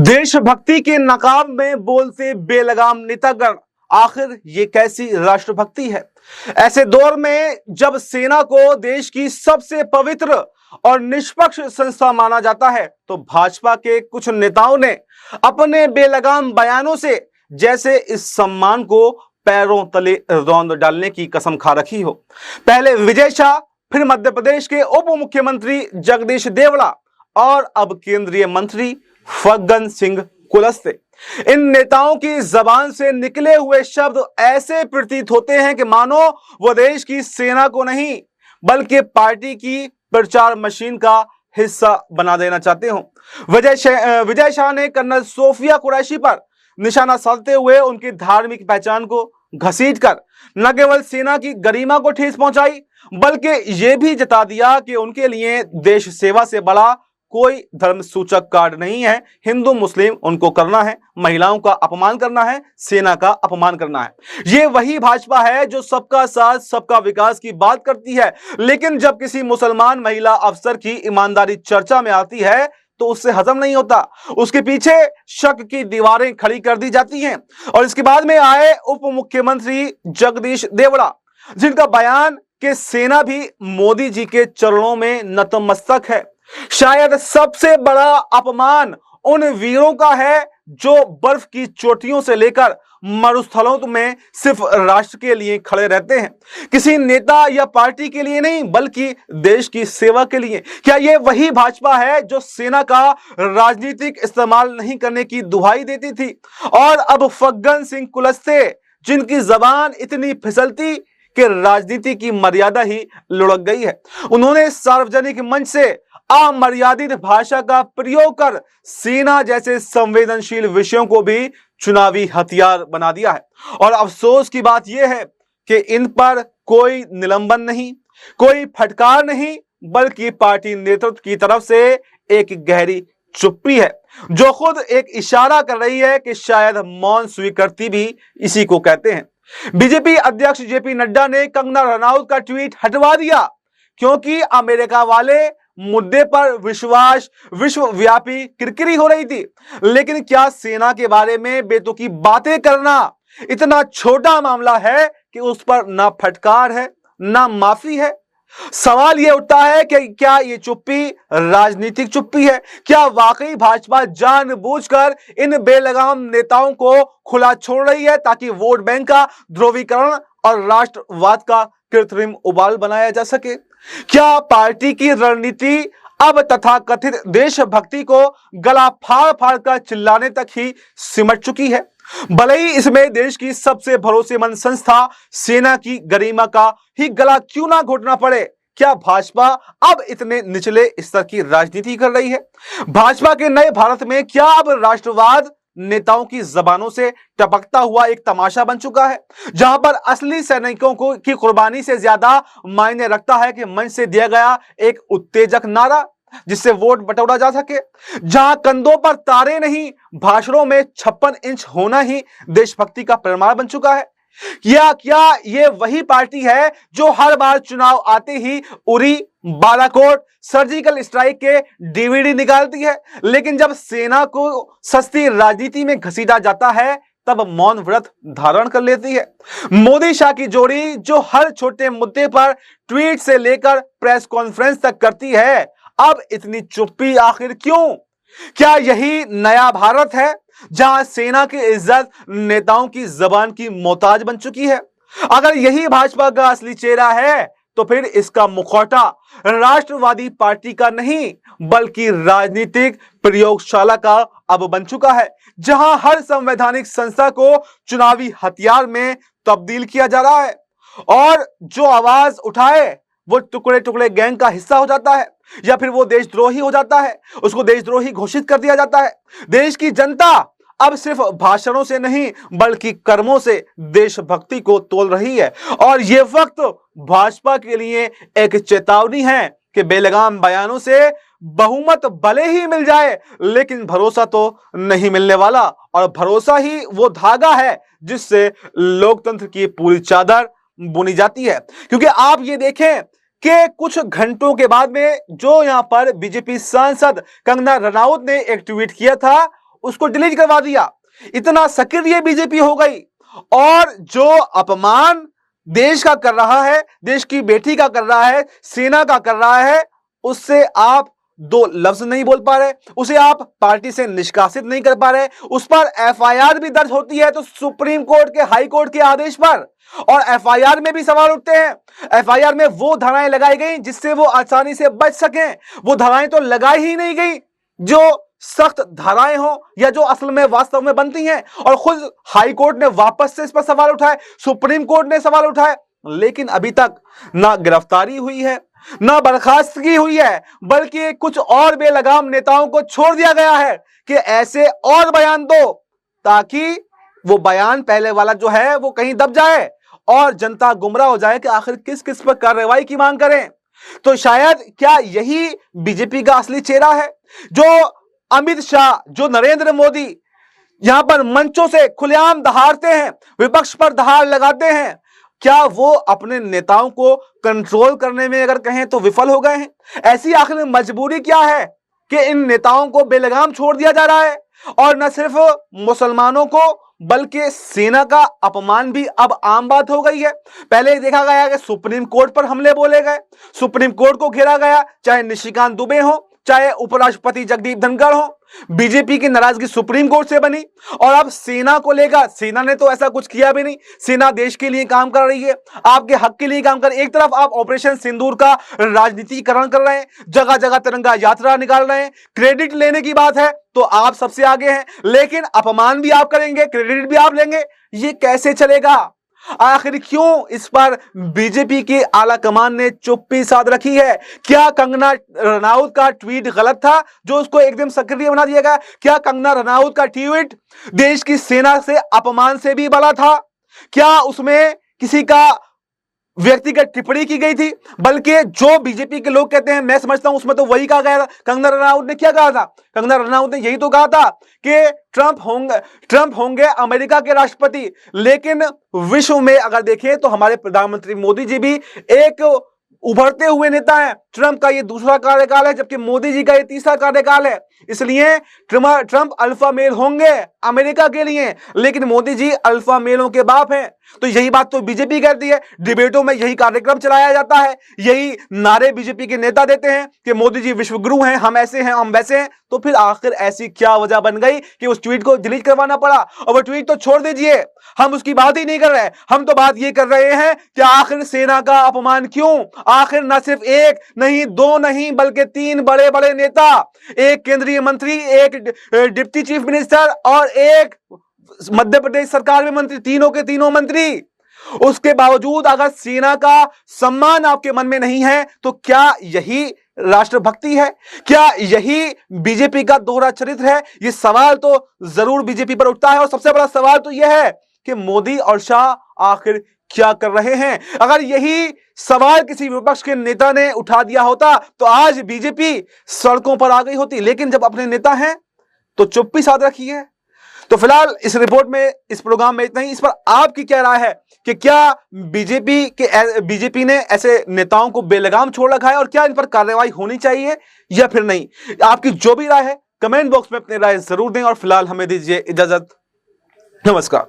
देशभक्ति के नकाब में बोलते बेलगाम नेतागण, आखिर ये कैसी राष्ट्रभक्ति है। ऐसे दौर में जब सेना को देश की सबसे पवित्र और निष्पक्ष संस्था माना जाता है, तो भाजपा के कुछ नेताओं ने अपने बेलगाम बयानों से जैसे इस सम्मान को पैरों तले रौंद डालने की कसम खा रखी हो। पहले विजय शाह, फिर मध्य प्रदेश के उप मुख्यमंत्री जगदीश देवड़ा और अब केंद्रीय मंत्री फग्गन सिंह कुलस्ते। इन नेताओं की जबान से निकले हुए शब्द ऐसे प्रतीत होते हैं कि मानो वो देश की सेना को नहीं बल्कि पार्टी की प्रचार मशीन का हिस्सा बना देना चाहते हो। विजय शाह ने कर्नल सोफिया कुरैशी पर निशाना साधते हुए उनकी धार्मिक पहचान को घसीटकर न केवल सेना की गरिमा को ठेस पहुंचाई, बल्कि यह भी जता दिया कि उनके लिए देश सेवा से बड़ा कोई धर्म सूचक कार्ड नहीं है। हिंदू मुस्लिम उनको करना है, महिलाओं का अपमान करना है, सेना का अपमान करना है। ये वही भाजपा है जो सबका साथ सबका विकास की बात करती है, लेकिन जब किसी मुसलमान महिला अफसर की ईमानदारी चर्चा में आती है तो उससे हजम नहीं होता। उसके पीछे शक की दीवारें खड़ी कर दी जाती हैं। और इसके बाद में आए उप मुख्यमंत्री जगदीश देवड़ा, जिनका बयान कि सेना भी मोदी जी के चरणों में नतमस्तक है। शायद सबसे बड़ा अपमान उन वीरों का है जो बर्फ की चोटियों से लेकर मरुस्थलों में सिर्फ राष्ट्र के लिए खड़े रहते हैं, किसी नेता या पार्टी के लिए नहीं बल्कि देश की सेवा के लिए। क्या यह वही भाजपा है जो सेना का राजनीतिक इस्तेमाल नहीं करने की दुहाई देती थी? और अब फग्गन सिंह कुलस्ते, जिनकी जबान इतनी फिसलती कि राजनीति की मर्यादा ही लुढ़क गई है, उन्होंने सार्वजनिक मंच से अमर्यादित भाषा का प्रयोग कर सेना जैसे संवेदनशील विषयों को भी चुनावी हथियार बना दिया है। और अफसोस की बात यह है कि इन पर कोई निलंबन नहीं, कोई फटकार नहीं, बल्कि पार्टी नेतृत्व की तरफ से एक गहरी चुप्पी है जो खुद एक इशारा कर रही है कि शायद मौन स्वीकृति भी इसी को कहते हैं। बीजेपी अध्यक्ष जेपी नड्डा ने कंगना रनौत का ट्वीट हटवा दिया क्योंकि अमेरिका वाले मुद्दे पर विश्वव्यापी किरकिरी हो रही थी। लेकिन क्या सेना के बारे में बेतुकी बातें करना इतना छोटा मामला है कि उस पर ना फटकार है ना माफी है? सवाल यह उठता है कि क्या ये चुप्पी राजनीतिक चुप्पी है? क्या वाकई भाजपा जानबूझकर इन बेलगाम नेताओं को खुला छोड़ रही है ताकि वोट बैंक का ध्रुवीकरण और राष्ट्रवाद का कृत्रिम उबाल बनाया जा सके? क्या पार्टी की रणनीति अब तथाकथित देशभक्ति को गला फाड़ फाड़ कर चिल्लाने तक ही सिमट चुकी है? भले ही इसमें देश की सबसे भरोसेमंद संस्था सेना की गरिमा का ही गला क्यों ना घोटना पड़े, क्या भाजपा अब इतने निचले स्तर की राजनीति कर रही है? भाजपा के नए भारत में क्या अब राष्ट्रवाद नेताओं की जबानों से टपकता हुआ एक तमाशा बन चुका है, जहां पर असली सैनिकों को की कुर्बानी से ज्यादा मायने रखता है कि मंच से दिया गया एक उत्तेजक नारा जिससे वोट बटोरा जा सके, जहां कंधों पर तारे नहीं भाषणों में 56 इंच होना ही देशभक्ति का प्रमाण बन चुका है? क्या ये वही पार्टी है जो हर बार चुनाव आते ही उरी, बालाकोट, सर्जिकल स्ट्राइक के डीवीडी निकालती है, लेकिन जब सेना को सस्ती राजनीति में घसीटा जाता है तब मौन व्रत धारण कर लेती है? मोदी शाह की जोड़ी जो हर छोटे मुद्दे पर ट्वीट से लेकर प्रेस कॉन्फ्रेंस तक करती है, अब इतनी चुप्पी आखिर क्यों? क्या यही नया भारत है जहां सेना की इज्जत नेताओं की जबान की मोहताज बन चुकी है? अगर यही भाजपा का असली चेहरा है तो फिर इसका मुखौटा राष्ट्रवादी पार्टी का नहीं बल्कि राजनीतिक प्रयोगशाला का अब बन चुका है, जहां हर संवैधानिक संस्था को चुनावी हथियार में तब्दील किया जा रहा है और जो आवाज उठाए वो टुकड़े टुकड़े गैंग का हिस्सा हो जाता है या फिर वो देशद्रोही हो जाता है, उसको देशद्रोही घोषित कर दिया जाता है। देश की जनता अब सिर्फ भाषणों से नहीं बल्कि कर्मों से देशभक्ति को तोल रही है और ये वक्त भाजपा के लिए एक चेतावनी है कि बेलगाम बयानों से बहुमत भले ही मिल जाए लेकिन भरोसा तो नहीं मिलने वाला, और भरोसा ही वो धागा है जिससे लोकतंत्र की पूरी चादर बुनी जाती है। क्योंकि आप ये देखें कि कुछ घंटों के बाद में जो यहां पर बीजेपी सांसद कंगना रनौत ने एक ट्वीट किया था, उसको डिलीट करवा दिया। इतना सक्रिय बीजेपी हो गई। और जो अपमान देश का कर रहा है, देश की बेटी का कर रहा है, सेना का कर रहा है, उससे आप दो लफ्ज नहीं बोल पा रहे, उसे आप पार्टी से निष्कासित नहीं कर पा रहे। उस पर एफआईआर भी दर्ज होती है तो सुप्रीम कोर्ट के, हाई कोर्ट के आदेश पर, और एफआईआर में भी सवाल उठते हैं। एफआईआर में वो धाराएं लगाई गई जिससे वो आसानी से बच सकें। वो धाराएं तो लगाई ही नहीं गई जो सख्त धाराएं हो या जो असल में वास्तव में बनती हैं। और खुद हाई कोर्ट ने वापस से इस पर सवाल उठाए, सुप्रीम कोर्ट ने सवाल उठाए, लेकिन अभी तक ना गिरफ्तारी हुई है, ना बर्खास्तगी हुई है, बल्कि कुछ और बेलगाम नेताओं को छोड़ दिया गया है कि ऐसे और बयान दो ताकि वो बयान पहले वाला जो है वो कहीं दब जाए और जनता गुमराह हो जाए कि आखिर किस किस पर कार्रवाई की मांग करें। तो शायद क्या यही बीजेपी का असली चेहरा है? जो अमित शाह, जो नरेंद्र मोदी यहां पर मंचों से खुलेआम दहाड़ते हैं, विपक्ष पर दहाड़ लगाते हैं, क्या वो अपने नेताओं को कंट्रोल करने में अगर कहें तो विफल हो गए हैं? ऐसी आखिर मजबूरी क्या है कि इन नेताओं को बेलगाम छोड़ दिया जा रहा है? और न सिर्फ मुसलमानों को बल्कि सेना का अपमान भी अब आम बात हो गई है। पहले देखा गया कि सुप्रीम कोर्ट पर हमले बोले गए, सुप्रीम कोर्ट को घेरा गया, चाहे निशिकांत दुबे हो, चाहे उपराष्ट्रपति जगदीप धनखड़ हो। बीजेपी की नाराजगी सुप्रीम कोर्ट से बनी। और अब सेना को लेकर, सेना ने तो ऐसा कुछ किया भी नहीं, सेना देश के लिए काम कर रही है, आपके हक के लिए काम कर रही है। एक तरफ आप ऑपरेशन सिंदूर का राजनीतिकरण कर रहे हैं, जगह जगह तिरंगा यात्रा निकाल रहे हैं, क्रेडिट लेने की बात है तो आप सबसे आगे हैं, लेकिन अपमान भी आप करेंगे, क्रेडिट भी आप लेंगे, ये कैसे चलेगा? आखिर क्यों इस पर बीजेपी के आला कमान ने चुप्पी साध रखी है? क्या कंगना रनौत का ट्वीट गलत था जो उसको एकदम सक्रिय बना दिया गया? क्या कंगना रनौत का ट्वीट देश की सेना से अपमान से भी बड़ा था? क्या उसमें किसी का व्यक्तिगत टिप्पणी की गई थी? बल्कि जो बीजेपी के लोग कहते हैं, मैं समझता हूं उसमें तो वही कहा गया था। कंगना रनौत ने क्या कहा था? कंगना रनौत ने यही तो कहा था कि ट्रंप होंगे अमेरिका के राष्ट्रपति। लेकिन विश्व में अगर देखें तो हमारे प्रधानमंत्री मोदी जी भी एक उभरते हुए नेता है। ट्रंप का ये दूसरा कार्यकाल है जबकि मोदी जी का ये तीसरा कार्यकाल है। इसलिए ट्रंप अल्फा मेल होंगे अमेरिका के लिए, लेकिन मोदी जी अल्फा मेलों के बाप हैं। तो यही बात तो बीजेपी कहती है, डिबेटों में यही कार्यक्रम चलाया जाता है, यही नारे बीजेपी के नेता देते हैं कि मोदी जी विश्वगुरु हैं, हम ऐसे हैं, हम वैसे हैं। तो फिर आखिर ऐसी क्या वजह बन गई कि उस ट्वीट को डिलीट करवाना पड़ा? और वो ट्वीट तो छोड़ दीजिए, हम उसकी बात ही नहीं कर रहे, हम तो बात ये कर रहे हैं कि आखिर सेना का अपमान क्यों? आखिर न सिर्फ एक नहीं, दो नहीं, बल्कि 3 बड़े बड़े नेता, एक केंद्रीय मंत्री, एक डिप्टी चीफ मिनिस्टर और एक मध्य प्रदेश सरकार में मंत्री, तीनों के तीनों मंत्री। उसके बावजूद अगर सेना का सम्मान आपके मन में नहीं है तो क्या यही राष्ट्रभक्ति है? क्या यही बीजेपी का दोहरा चरित्र है? ये सवाल तो जरूर बीजेपी पर उठता है। और सबसे बड़ा सवाल तो यह है कि मोदी और शाह आखिर क्या कर रहे हैं? अगर यही सवाल किसी विपक्ष के नेता ने उठा दिया होता तो आज बीजेपी सड़कों पर आ गई होती, लेकिन जब अपने नेता हैं तो चुप्पी साध रखी है। तो फिलहाल इस रिपोर्ट में, इस प्रोग्राम में इतना ही। इस पर आपकी क्या राय है कि क्या बीजेपी ने ऐसे नेताओं को बेलगाम छोड़ रखा है और क्या इन पर कार्रवाई होनी चाहिए या फिर नहीं? आपकी जो भी राय है कमेंट बॉक्स में अपनी राय जरूर दें और फिलहाल हमें दीजिए इजाजत। नमस्कार।